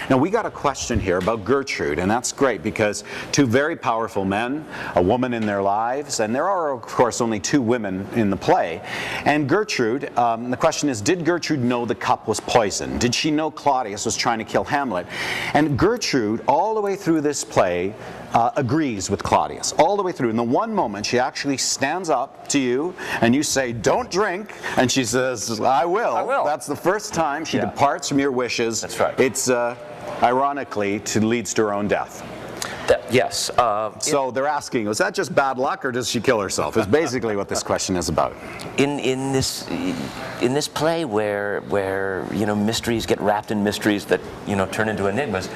Now we got a question here about Gertrude, and that's great because two very powerful men, a woman in their lives, and there are of course only two women in the play. And Gertrude, the question is, did Gertrude know the cup was poisoned? Did she know Claudius was trying to kill Hamlet? And Gertrude, all the way through this play, agrees with Claudius, all the way through. In the one moment she actually stands up to you and you say, don't drink, and she says, I will. I will. That's the first time she departs from your wishes. That's right. It's ironically leads to her own death. Yes. So they're asking, was that just bad luck or does she kill herself? Is basically what this question is about. In this play where mysteries get wrapped in mysteries that turn into enigmas,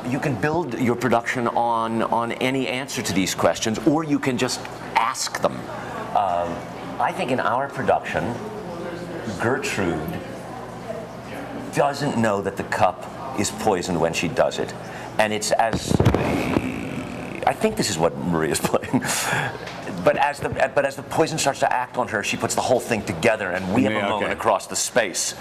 you can build your production on any answer to these questions, or you can just ask them. I think in our production, Gertrude doesn't know that the cup is poisoned when she does it, and it's as I think this is what Maria's playing. But as the poison starts to act on her, she puts the whole thing together, and we have a moment across the space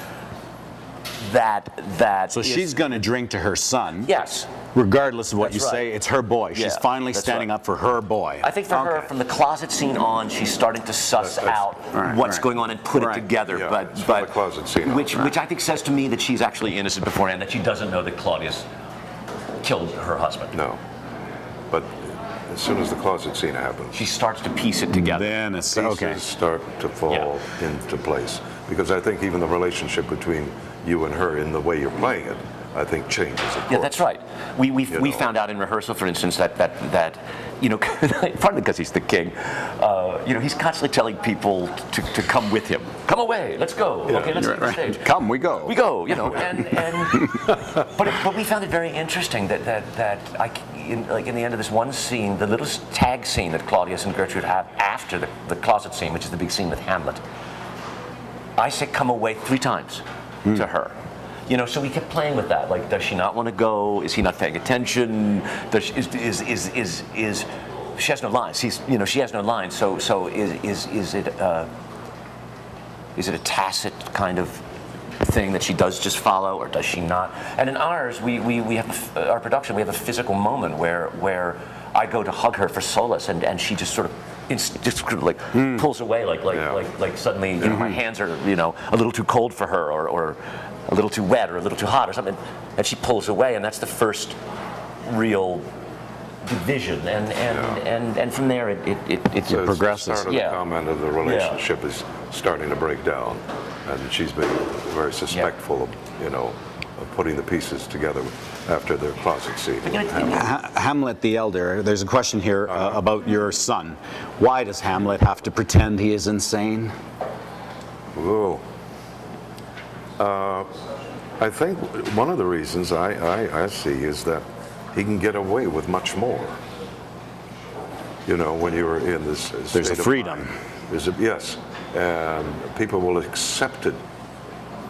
that. So she's going to drink to her son. Yes. Regardless of what you say, it's her boy. She's finally standing up for her boy. I think for her, from the closet scene on, she's starting to suss out what's going on and put it together. Yeah, but the closet scene which I think says to me that she's actually innocent beforehand, that she doesn't know that Claudius killed her husband. No. But as soon as the closet scene happens, she starts to piece it together. Then it's pieces start to fall into place. Because I think even the relationship between you and her in the way you're playing it, I think changes. Yeah, that's right. We found out in rehearsal, for instance, that partly because he's the king, he's constantly telling people to come with him. Come away, let's go. Yeah. Okay, let's leave the stage. Come, we go. We go, but we found it very interesting that in the end of this one scene, the little tag scene that Claudius and Gertrude have after the closet scene, which is the big scene with Hamlet, I say come away 3 times to her. So we kept playing with that. Like, does she not want to go? Is he not paying attention? She has no lines. She has no lines. So is it a tacit kind of thing that she does just follow, or does she not? And in ours, we have our production. We have a physical moment where I go to hug her for solace, and she just sort of. Pulls away like suddenly my hands are a little too cold for her, or a little too wet, or a little too hot, or something, and she pulls away, and that's the first real division, and from there it progresses. The start of the comment of the relationship is starting to break down, and she's been very suspectful of putting the pieces together after their closet scene. Hamlet the Elder, there's a question here about your son. Why does Hamlet have to pretend he is insane? Whoa. I think one of the reasons I see is that he can get away with much more. When you're in this state there's a freedom. Yes, and people will accept it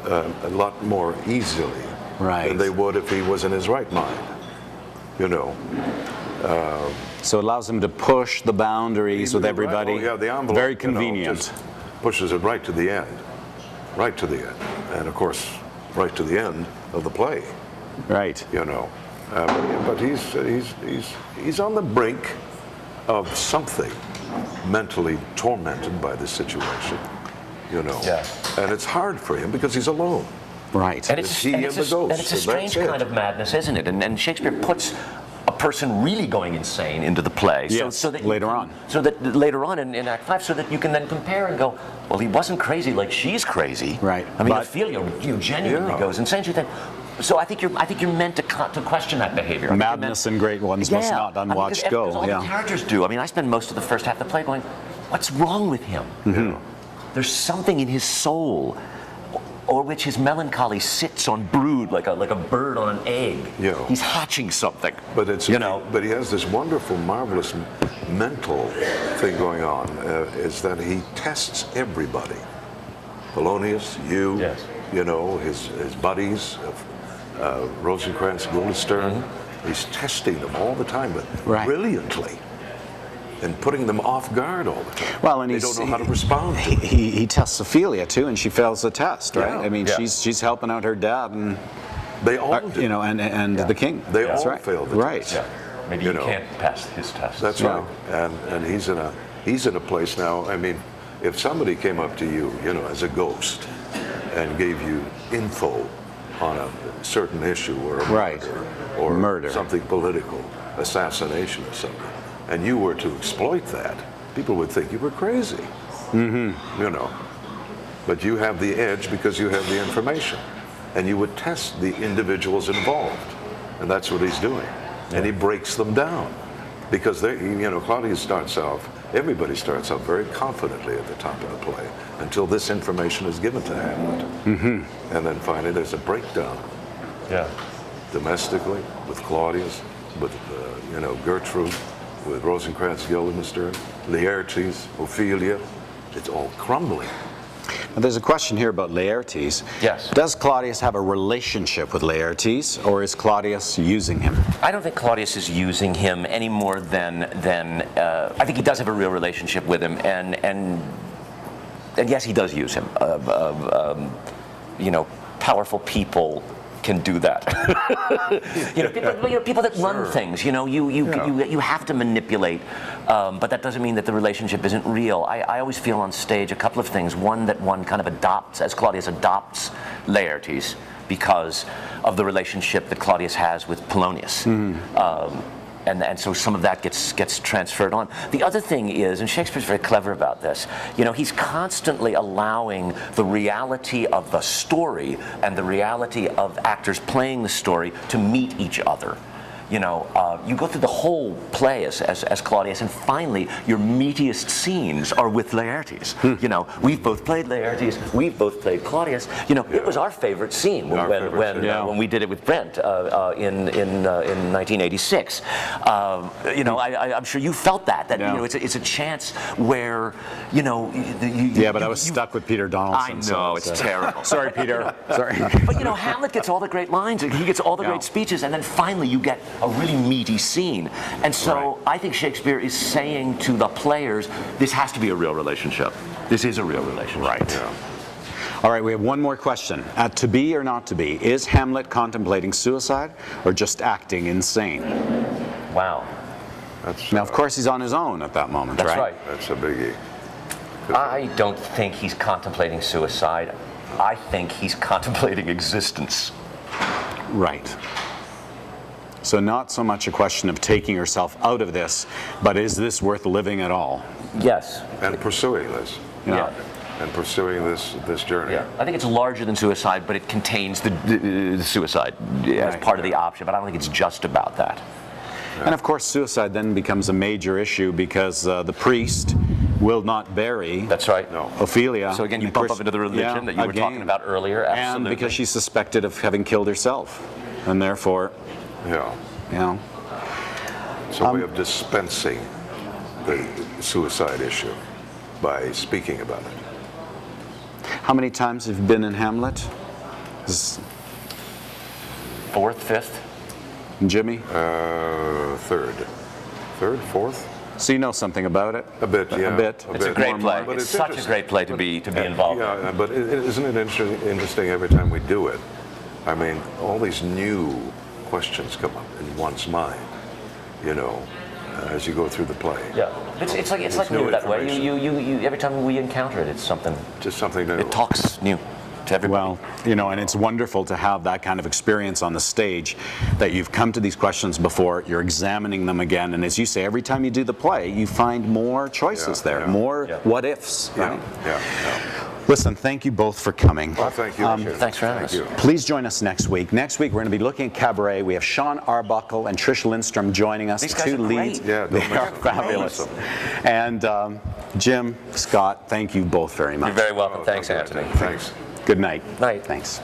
a lot more easily than they would if he was in his right mind. So it allows him to push the boundaries with everybody. The envelope. Very convenient. Just pushes it right to the end. Right to the end. And of course, right to the end of the play. Right. But he's on the brink of something, mentally tormented by this situation. And it's hard for him because he's alone. Right. And it's a strange kind of madness, isn't it? And Shakespeare puts a person really going insane into the play. So that later on in Act 5, so that you can then compare and go, well, he wasn't crazy like she's crazy. Right. I mean, Ophelia genuinely goes insane. So I think you're meant to question that behavior. Madness in great ones must not unwatched go. Because all the characters do. I mean, I spend most of the first half of the play going, what's wrong with him? Mm-hmm. There's something in his soul, or which his melancholy sits on brood like a bird on an egg. He's hatching something. But but he has this wonderful, marvelous mental thing going on. Is that he tests everybody. Polonius, his buddies, Rosencrantz, Guildenstern. Mm-hmm. He's testing them all the time, but brilliantly. And putting them off guard all the time. Well, and they don't know how to respond. He tests Ophelia too, and she fails the test, right? I mean, she's helping out her dad, and They all do. You know, and the king. They That's all right. fail the right. test. Yeah. Maybe You you know. can't pass his test. That's right. And he's in a place now. I mean, if somebody came up to you, you know, as a ghost, and gave you info on a certain issue or a Right. murder or something political, assassination or something, and you were to exploit that, people would think you were crazy. You know, but you have the edge because you have the information, and you would test the individuals involved, and that's what he's doing, and he breaks them down, because they, you know, Claudius starts off. Everybody starts out very confidently at the top of the play until this information is given to Hamlet, and then finally there's a breakdown. Yeah. Domestically, with Claudius, with you know, Gertrude, with Rosencrantz Guildenstern, Laertes, Ophelia. It's all crumbling. Now, there's a question here about Laertes. Yes. Does Claudius have a relationship with Laertes, or is Claudius using him? I don't think Claudius is using him any more than I think he does have a real relationship with him, and yes, he does use him. You know, powerful people can do that. People that run things. You know, you have to manipulate, but that doesn't mean that the relationship isn't real. I always feel on stage a couple of things. One, that one kind of adopts, as Claudius adopts Laertes, because of the relationship that Claudius has with Polonius. And so some of that gets transferred on. The other thing is, and Shakespeare's very clever about this, you know, he's constantly allowing the reality of the story and the reality of actors playing the story to meet each other. You know, you go through the whole play as Claudius, and finally your meatiest scenes are with Laertes. You know, we've both played Laertes, we've both played Claudius. You know, it was our favorite scene when we did it with Brent in 1986. You know, I'm sure you felt that you know, it's a chance where, you know, but I was stuck with Peter Donaldson. I know, it's terrible. Sorry, Peter. Sorry. But you know, Hamlet gets all the great lines, he gets all the great speeches, and then finally you get a really meaty scene. And so I think Shakespeare is saying to the players, this has to be a real relationship. This is a real relationship. Right. Yeah. All right, we have one more question. To be or not to be, is Hamlet contemplating suicide or just acting insane? Wow. Now, of course, he's on his own at that moment, That's right? That's a biggie. I don't think he's contemplating suicide. I think he's contemplating existence. Right. So not so much a question of taking yourself out of this, but is this worth living at all? Yes. And pursuing this. Yeah. And pursuing this journey. Yeah. I think it's larger than suicide, but it contains the suicide as part of the option, but I don't think it's just about that. Yeah. And of course, suicide then becomes a major issue because the priest will not bury Ophelia. So again, you bump up into the religion that you were talking about earlier. Absolutely. And because she's suspected of having killed herself. And therefore, So a way of dispensing the suicide issue by speaking about it. How many times have you been in Hamlet? Fourth, fifth? And Jimmy? Third, fourth. So you know something about it? A bit, yeah. A bit. It's a great play. But it's such a great play to be involved in. Yeah, but isn't it interesting every time we do it? I mean, all these new questions come up in one's mind, you know, as you go through the play. Yeah, it's like new that way. You every time we encounter it, it's something. Just something new. It talks new to everybody. Well, you know, and it's wonderful to have that kind of experience on the stage, that you've come to these questions before, you're examining them again, and as you say, every time you do the play, you find more choices more what ifs. Right? Listen, thank you both for coming. Well, thank you. Thanks for having us. Please join us next week. Next week, we're going to be looking at cabaret. We have Sean Arbuckle and Trish Lindstrom joining us. These guys are leads. great. Yeah, they are fabulous. And Jim, Scott, thank you both very much. You're very welcome. Thanks, Antoni. Thanks. Good night. Night. Thanks.